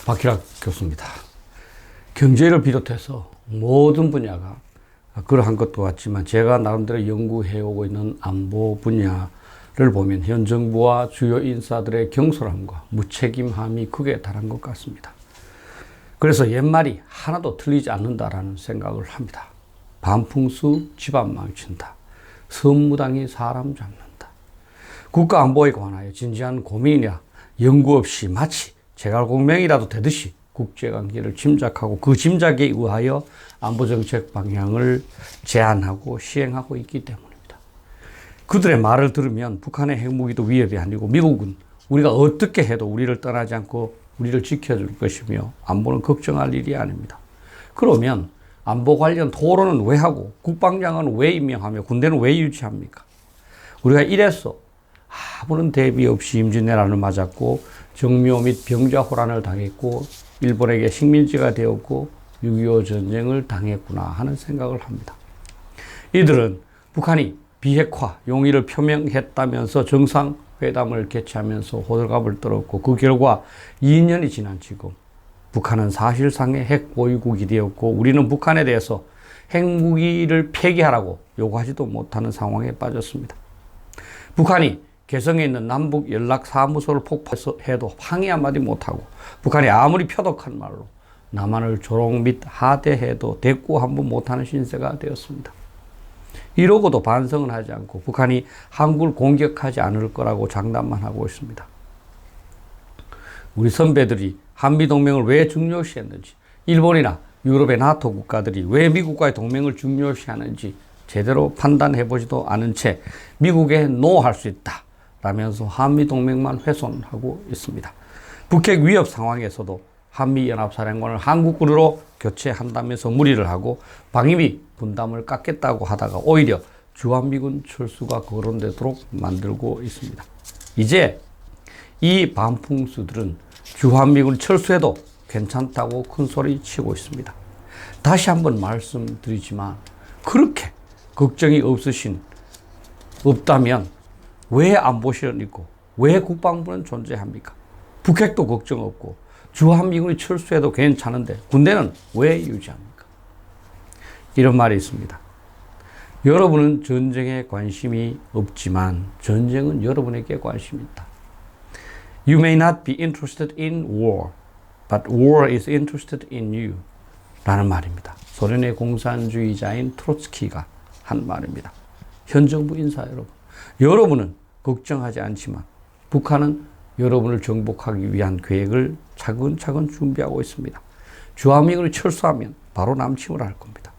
박희락 교수입니다. 경제를 비롯해서 모든 분야가 그러한 것도 같지만 제가 나름대로 연구해오고 있는 안보 분야를 보면 현 정부와 주요 인사들의 경솔함과 무책임함이 극에 달한 것 같습니다. 그래서 옛말이 하나도 틀리지 않는다라는 생각을 합니다. 반풍수 집안 망친다. 선무당이 사람 잡는다. 국가안보에 관하여 진지한 고민이나 연구 없이 마치 제갈공명이라도 되듯이 국제관계를 짐작하고 그 짐작에 의하여 안보정책 방향을 제안하고 시행하고 있기 때문입니다. 그들의 말을 들으면 북한의 핵무기도 위협이 아니고 미국은 우리가 어떻게 해도 우리를 떠나지 않고 우리를 지켜줄 것이며 안보는 걱정할 일이 아닙니다. 그러면 안보 관련 토론은 왜 하고 국방장관은 왜 임명하며 군대는 왜 유치합니까? 우리가 이래서 아무런 대비 없이 임진왜란을 맞았고 정묘 및 병자호란을 당했고 일본에게 식민지가 되었고 6.25 전쟁을 당했구나 하는 생각을 합니다. 이들은 북한이 비핵화 용의를 표명했다면서 정상회담을 개최하면서 호들갑을 떨었고 그 결과 2년이 지난 지금 북한은 사실상의 핵 보유국이 되었고 우리는 북한에 대해서 핵무기를 폐기하라고 요구하지도 못하는 상황에 빠졌습니다. 북한이 개성에 있는 남북 연락사무소를 폭파해도 항의 한마디 못하고 북한이 아무리 표독한 말로 남한을 조롱 및 하대해도 대꾸 한번 못하는 신세가 되었습니다. 이러고도 반성은 하지 않고 북한이 한국을 공격하지 않을 거라고 장담만 하고 있습니다. 우리 선배들이 한미동맹을 왜 중요시했는지, 일본이나 유럽의 나토 국가들이 왜 미국과의 동맹을 중요시하는지 제대로 판단해보지도 않은 채 미국에 노할 수 있다 라면서 한미동맹만 훼손하고 있습니다. 북핵 위협 상황에서도 한미연합사령관을 한국군으로 교체한다면서 무리를 하고 방위비 분담을 깎겠다고 하다가 오히려 주한미군 철수가 거론되도록 만들고 있습니다. 이제 이 반풍수들은 주한미군 철수해도 괜찮다고 큰소리 치고 있습니다. 다시 한번 말씀드리지만 그렇게 걱정이 없다면 왜 안보실은 있고 왜 국방부는 존재합니까? 북핵도 걱정 없고 주한미군이 철수해도 괜찮은데 군대는 왜 유지합니까? 이런 말이 있습니다. 여러분은 전쟁에 관심이 없지만 전쟁은 여러분에게 관심이 있다. You may not be interested in war, but war is interested in you. 라는 말입니다. 소련의 공산주의자인 트로츠키가 한 말입니다. 현 정부 인사 여러분. 여러분은 걱정하지 않지만 북한은 여러분을 정복하기 위한 계획을 차근차근 준비하고 있습니다. 주한미군이 철수하면 바로 남침을 할 겁니다.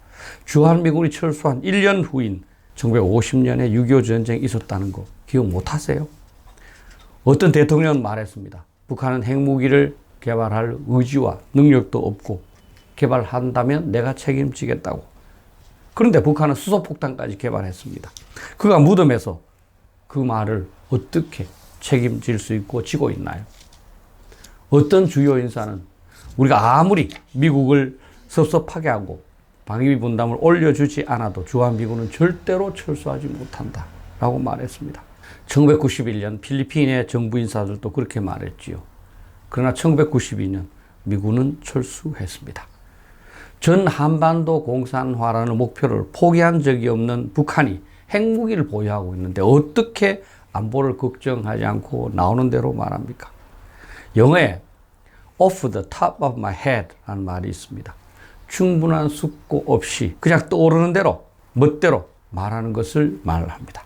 주한미군이 철수한 1년 후인 1950년에 6.25 전쟁이 있었다는 거 기억 못 하세요? 어떤 대통령은 말했습니다. 북한은 핵무기를 개발할 의지와 능력도 없고 개발한다면 내가 책임지겠다고. 그런데 북한은 수소폭탄까지 개발했습니다. 그가 무덤에서 그 말을 어떻게 책임질 수 있고 지고 있나요? 어떤 주요 인사는 우리가 아무리 미국을 섭섭하게 하고 방위비 분담을 올려주지 않아도 주한미군은 절대로 철수하지 못한다 라고 말했습니다. 1991년 필리핀의 정부 인사들도 그렇게 말했지요. 그러나 1992년 미군은 철수했습니다. 전 한반도 공산화라는 목표를 포기한 적이 없는 북한이 핵무기를 보유하고 있는데 어떻게 안보를 걱정하지 않고 나오는 대로 말합니까? 영어에 off the top of my head 라는 말이 있습니다. 충분한 숙고 없이 그냥 떠오르는 대로 멋대로 말하는 것을 말합니다.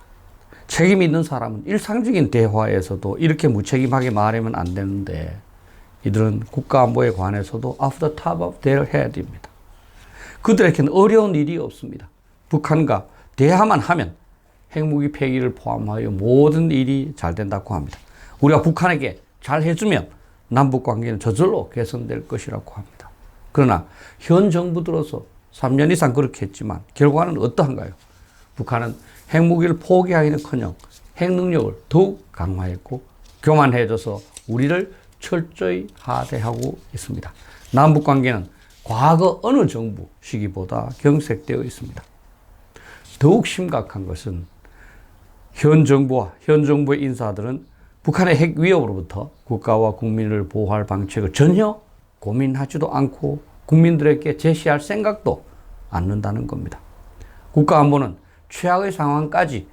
책임 있는 사람은 일상적인 대화에서도 이렇게 무책임하게 말하면 안 되는데 이들은 국가안보에 관해서도 off the top of their head입니다. 그들에게는 어려운 일이 없습니다. 북한과 대화만 하면 핵무기 폐기를 포함하여 모든 일이 잘 된다고 합니다. 우리가 북한에게 잘 해주면 남북관계는 저절로 개선될 것이라고 합니다. 그러나 현 정부 들어서 3년 이상 그렇게 했지만 결과는 어떠한가요? 북한은 핵무기를 포기하기는커녕 핵능력을 더욱 강화했고 교만해져서 우리를 철저히 하대하고 있습니다. 남북관계는 과거 어느 정부 시기보다 경색되어 있습니다. 더욱 심각한 것은 현 정부와 현 정부의 인사들은 북한의 핵 위협으로부터 국가와 국민을 보호할 방책을 전혀 고민하지도 않고 국민들에게 제시할 생각도 않는다는 겁니다. 국가안보는 최악의 상황까지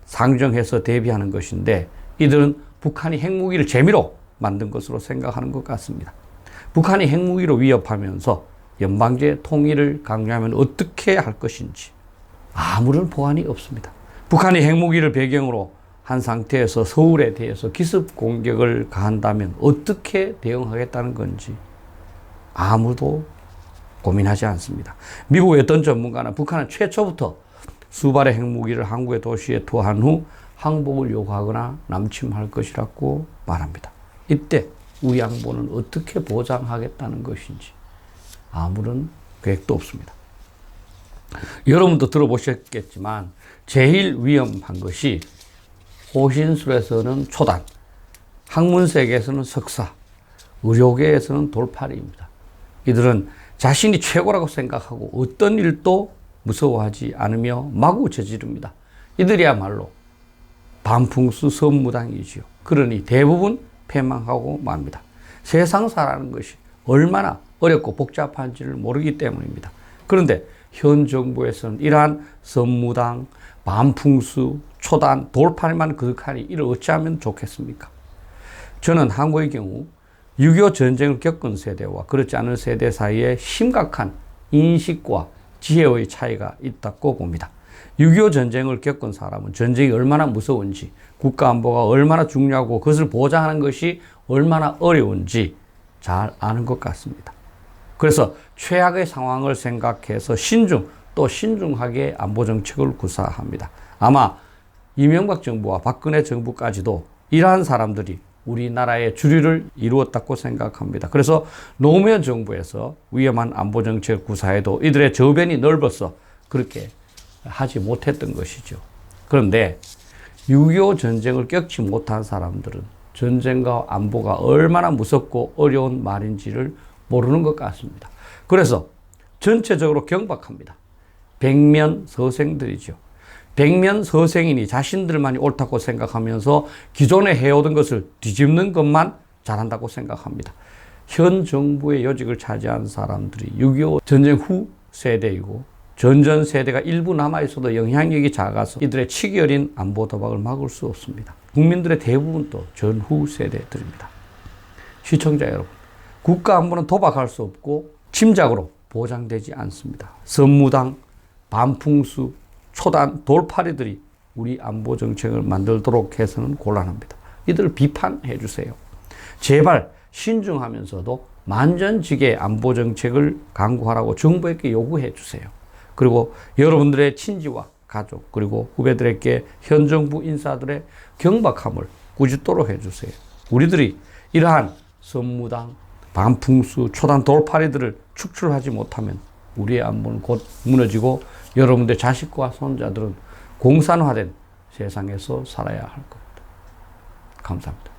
상정해서 대비하는 것인데 이들은 북한이 핵무기를 재미로 만든 것으로 생각하는 것 같습니다. 북한이 핵무기로 위협하면서 연방제 통일을 강요하면 어떻게 할 것인지 아무런 보완이 없습니다. 북한이 핵무기를 배경으로 한 상태에서 서울에 대해서 기습 공격을 가한다면 어떻게 대응하겠다는 건지 아무도 고민하지 않습니다. 미국의 어떤 전문가는 북한은 최초부터 수발의 핵무기를 한국의 도시에 투하한 후 항복을 요구하거나 남침할 것이라고 말합니다. 이때 우리 안보는 어떻게 보장하겠다는 것인지 아무런 계획도 없습니다. 여러분도 들어보셨겠지만 제일 위험한 것이 호신술에서는 초단, 학문세계에서는 석사, 의료계에서는 돌팔이입니다. 이들은 자신이 최고라고 생각하고 어떤 일도 무서워하지 않으며 마구 저지릅니다. 이들이야말로 반풍수 선무당이지요. 그러니 대부분 패망하고 맙니다. 세상 살아가는 것이 얼마나 어렵고 복잡한지를 모르기 때문입니다. 그런데 현 정부에서는 이러한 선무당, 반풍수, 초단, 돌팔만 그득하니 이를 어찌하면 좋겠습니까? 저는 한국의 경우 6.25 전쟁을 겪은 세대와 그렇지 않은 세대 사이에 심각한 인식과 지혜의 차이가 있다고 봅니다. 6.25 전쟁을 겪은 사람은 전쟁이 얼마나 무서운지, 국가안보가 얼마나 중요하고 그것을 보장하는 것이 얼마나 어려운지 잘 아는 것 같습니다. 그래서 최악의 상황을 생각해서 또 신중하게 안보정책을 구사합니다. 아마 이명박 정부와 박근혜 정부까지도 이러한 사람들이 우리나라의 주류를 이루었다고 생각합니다. 그래서 노무현 정부에서 위험한 안보정책 구사에도 이들의 저변이 넓어서 그렇게 하지 못했던 것이죠. 그런데 6.25 전쟁을 겪지 못한 사람들은 전쟁과 안보가 얼마나 무섭고 어려운 말인지를 모르는 것 같습니다. 그래서 전체적으로 경박합니다. 백면서생들이죠. 백면서생이니 자신들만이 옳다고 생각하면서 기존에 해오던 것을 뒤집는 것만 잘한다고 생각합니다. 현 정부의 요직을 차지한 사람들이 6.25 전쟁 후 세대이고 전전 세대가 일부 남아있어도 영향력이 작아서 이들의 치기 어린 안보 도박을 막을 수 없습니다. 국민들의 대부분도 전후 세대들입니다. 시청자 여러분, 국가 안보는 도박할 수 없고 침략으로 보장되지 않습니다. 선무당, 반풍수, 초단, 돌팔이들이 우리 안보 정책을 만들도록 해서는 곤란합니다. 이들을 비판해 주세요. 제발 신중하면서도 만전지게 안보 정책을 강구하라고 정부에게 요구해 주세요. 그리고 여러분들의 친지와 가족 그리고 후배들에게 현 정부 인사들의 경박함을 꾸짖도록 해주세요. 우리들이 이러한 선무당, 반풍수, 초단 돌팔이들을 축출하지 못하면 우리의 안보는 곧 무너지고 여러분들 자식과 손자들은 공산화된 세상에서 살아야 할 겁니다. 감사합니다.